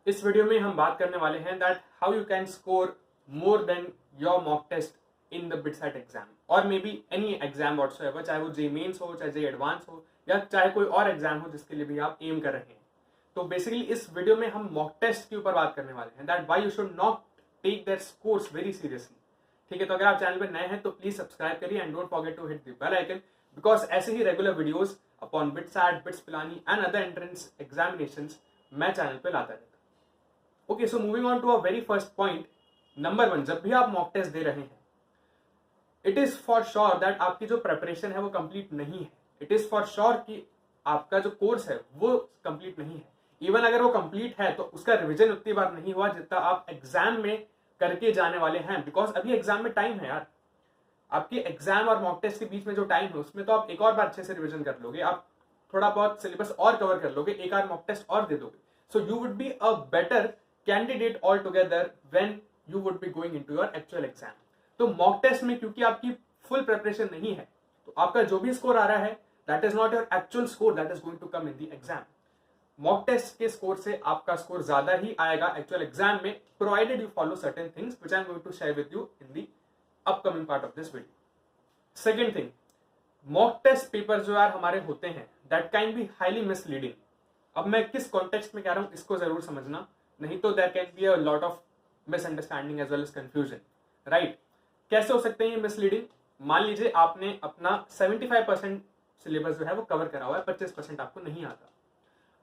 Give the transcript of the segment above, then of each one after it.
इस वीडियो में हम बात करने वाले हैं that how you can score more than your mock test in the BITSAT exam और may be any exam whatsoever, चाहे वो जे मेन्स हो, चाहे जे एडवांस हो, या चाहे कोई और एग्जाम हो जिसके लिए भी आप एम कर रहे हैं। तो बेसिकली इस वीडियो में हम मॉक टेस्ट के ऊपर बात करने वाले हैं that why you should not take their scores very seriously. ठीक है, तो अगर आप चैनल पर नए हैं तो प्लीज सब्सक्राइब करिए and don't forget to hit the bell icon, because ऐसे ही regular videos upon BITSAT, BITS Pilani and other entrance examinations मैं चैनल पे लाता रहता हूं। Okay, so moving on to a very first point, number 1, जब भी आप मॉक टेस्ट दे रहे हैं, it is for sure that आपकी जो प्रेपरेशन है वो कंप्लीट नहीं है। इट इज फॉर श्योर कि आपका जो कोर्स है वो कंप्लीट नहीं है। इवन अगर वो कंप्लीट है तो उसका रिवीजन उतनी बार नहीं हुआ जितना आप एग्जाम में करके जाने वाले हैं, बिकॉज अभी एग्जाम में टाइम है यार। आपके एग्जाम और मॉक टेस्ट के बीच में जो टाइम है उसमें तो आप एक और बार अच्छे से रिवीजन कर लोगे, आप थोड़ा बहुत सिलेबस और कवर कर लोगे, एक आध मॉक टेस्ट और दे दोगे। So you would be a better candidate all together when you would be going into your actual exam. तो मॉक टेस्ट में क्योंकि आपकी फुल प्रिपरेशन नहीं है, तो आपका जो भी स्कोर आ रहा है that is not your actual score that is going to come in the exam. Mock test के स्कोर से आपका स्कोर ज्यादा ही आएगा एक्चुअल एग्जाम में, provided you follow certain things which I am going to share with you in the upcoming part of this video. Second thing, mock test paper जो यार हमारे होते हैं that can be highly misleading. अब मैं किस context में कह रहा हूं इसको जरूर समझना, नहीं तो there can be a lot of misunderstanding as well as confusion, right. कैसे हो सकते हैं ये मिसलीडिंग? मान लीजिए आपने अपना 75% सिलेबस जो है वो कवर करा हुआ है, 25% आपको नहीं आता।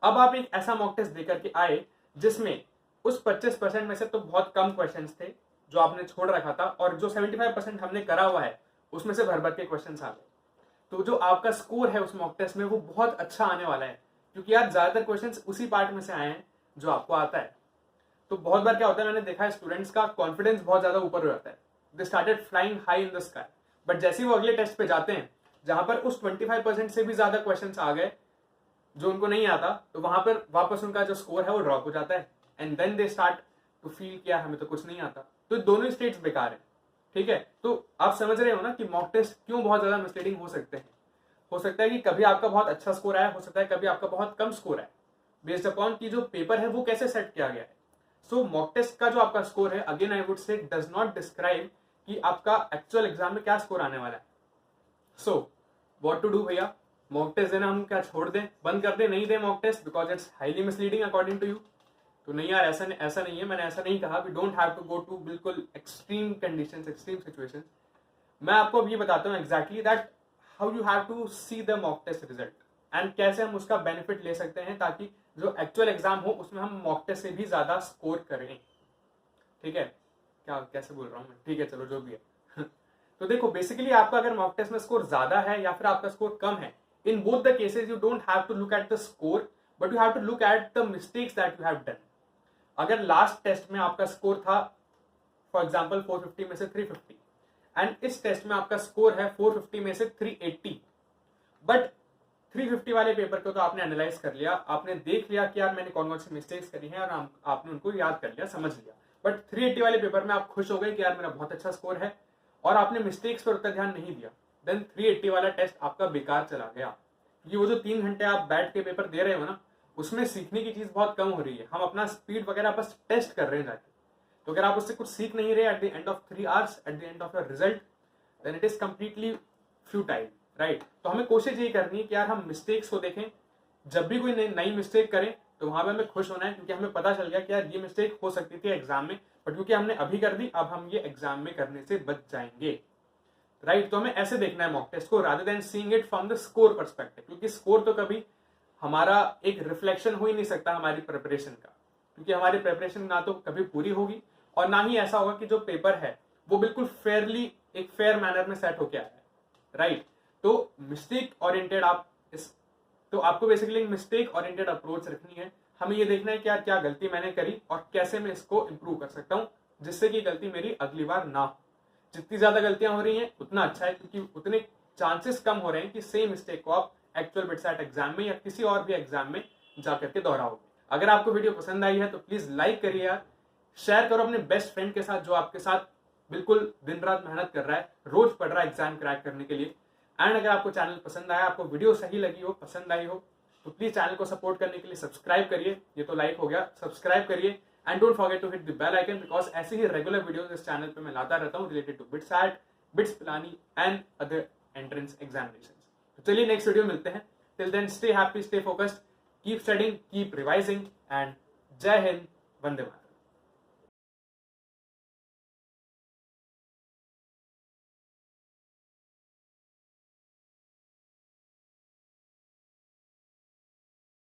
अब आप एक ऐसा मॉक टेस्ट देकर के आए जिसमें उस 25% में से तो बहुत कम क्वेश्चंस थे जो आपने छोड़ रखा था, और जो 75% हमने करा हुआ है उसमें से भर भर के क्वेश्चंस आ गए। तो जो आपका स्कोर है उस मॉक टेस्ट में वो बहुत अच्छा आने वाला है, क्योंकि यार ज्यादातर क्वेश्चंस उसी पार्ट में से आए हैं जो आपको आता है। तो बहुत बार क्या होता है, मैंने देखा है स्टूडेंट्स का कॉन्फिडेंस बहुत ज्यादा ऊपर हो जाता है, they started flying high in the sky, but जैसे ही वो अगले टेस्ट पे जाते हैं जहां पर उस 25% से भी ज्यादा क्वेश्चंस आ गए जो उनको नहीं आता, तो वहां पर वापस उनका जो स्कोर है वो ड्रॉप हो जाता है and then they start to feel किया हमें तो कुछ नहीं आता। तो दोनों स्टेट्स बेकार है। ठीक है, तो आप समझ रहे हो ना कि मॉक टेस्ट क्यों बहुत ज्यादा मिसलीडिंग हो सकते हैं। हो सकता है कि कभी आपका बहुत अच्छा स्कोर आया, हो सकता है कभी आपका बहुत कम स्कोर आया, बेस्ड अपॉन की जो पेपर है वो कैसे सेट किया गया है। सो मॉक टेस्ट का जो आपका स्कोर है, again I would say, does not describe कि आपका एक्चुअल एग्जाम में क्या स्कोर आने वाला है। सो व्हाट टू डू भैया, मॉक टेस्ट देना हम क्या छोड़ दें, बंद कर दें, नहीं दें mock test because it's highly misleading according to you? तो नहीं यार, ऐसा नहीं है, मैंने ऐसा नहीं कहा। We don't have to go to बिल्कुल एक्सट्रीम कंडीशंस, एक्सट्रीम सिचुएशंस। मैं आपको अब ये बताता हूँ exactly that how you have to see the mock test result and कैसे हम उसका बेनिफिट ले सकते हैं ताकि जो एक्चुअल एग्जाम हो उसमें हम मॉक टेस्ट से भी ज्यादा स्कोर करें। ठीक है, क्या कैसे बोल रहा हूँ मैं, ठीक है चलो जो भी है। तो देखो, बेसिकली आपका अगर मॉक टेस्ट में स्कोर ज्यादा है या फिर आपका स्कोर कम है, in both the cases you don't have to look at the score but you have to look at the mistakes that you have done. अगर लास्ट टेस्ट में आपका स्कोर था फॉर एग्जाम्पल 450 में से 350 एंड इस test में आपका score है 450 में से 380, बट 350 वाले पेपर को तो आपने एनालाइज कर लिया, आपने देख लिया कि यार मैंने कौन कौन सी मिस्टेक्स करी हैं और आपने उनको याद कर लिया, समझ लिया। बट 380 वाले पेपर में आप खुश हो गए कि यार मेरा बहुत अच्छा स्कोर है और आपने मिस्टेक्स पर उतना ध्यान नहीं दिया, देन 380 वाला टेस्ट आपका बेकार चला गया। क्योंकि वो जो 3 घंटे आप बैठ के पेपर दे रहे हो ना, उसमें सीखने की चीज बहुत कम हो रही है, हम अपना स्पीड वगैरह बस टेस्ट कर रहे हैं जाके। तो अगर आप उससे कुछ सीख नहीं रहे at the end of 3 hours, at the end of your result, then it is completely futile, right. तो हमें कोशिश यही करनी है कि यार हम मिस्टेक्स को देखें, जब भी कोई नई मिस्टेक करें तो वहां पर हमें खुश होना है, क्योंकि हमें पता चल गया कि यार ये मिस्टेक हो सकती थी एग्जाम में, बट क्योंकि हमने अभी कर दी, अब हम ये एग्जाम में करने से बच जाएंगे, राइट। तो हमें ऐसे देखना है मॉक टेस्ट को, rather than seeing it from the score perspective, क्योंकि स्कोर तो कभी हमारा एक रिफ्लेक्शन हो ही नहीं सकता हमारी प्रिपरेशन का, क्योंकि हमारी प्रिपरेशन ना तो कभी पूरी होगी और ना ही ऐसा होगा कि जो पेपर है वो बिल्कुल फेयरली, एक फेयर मैनर में सेट होके आया है, राइट। तो मिस्टेक ओरिएंटेड तो आपको बेसिकली मिस्टेक ओरिएंटेड अप्रोच रखनी है। हमें ये देखना है कि यार क्या गलती मैंने करी और कैसे मैं इसको इंप्रूव कर सकता हूँ जिससे कि गलती मेरी अगली बार ना हो। जितनी ज्यादा गलतियां हो रही हैं उतना अच्छा है, क्योंकि उतने चांसेस कम हो रहे हैं कि सेम मिस्टेक को आप एक्चुअल बिटसैट एग्जाम में या किसी और भी एग्जाम में जाकर के दोहराओगे। अगर आपको वीडियो पसंद आई है तो प्लीज लाइक करिए यार, शेयर करो अपने बेस्ट फ्रेंड के साथ जो आपके साथ बिल्कुल दिन रात मेहनत कर रहा है, रोज पढ़ रहा है एग्जाम क्रैक करने के लिए। एंड अगर आपको चैनल पसंद आया, आपको वीडियो सही लगी हो, पसंद आई हो, तो प्लीज चैनल को सपोर्ट करने के लिए सब्सक्राइब करिए, ये तो लाइक हो गया, सब्सक्राइब करिए and don't forget to hit the bell icon because ऐसे ही रेगुलर वीडियोस इस चैनल पे मैं लाता रहता हूँ related to BITSAT, BITS Pilani and other entrance examinations. तो चलिए नेक्स्ट वीडियो मिलते हैं। Till then stay happy, stay focused, keep studying, keep revising and जय हिंद, वंदे मातरम।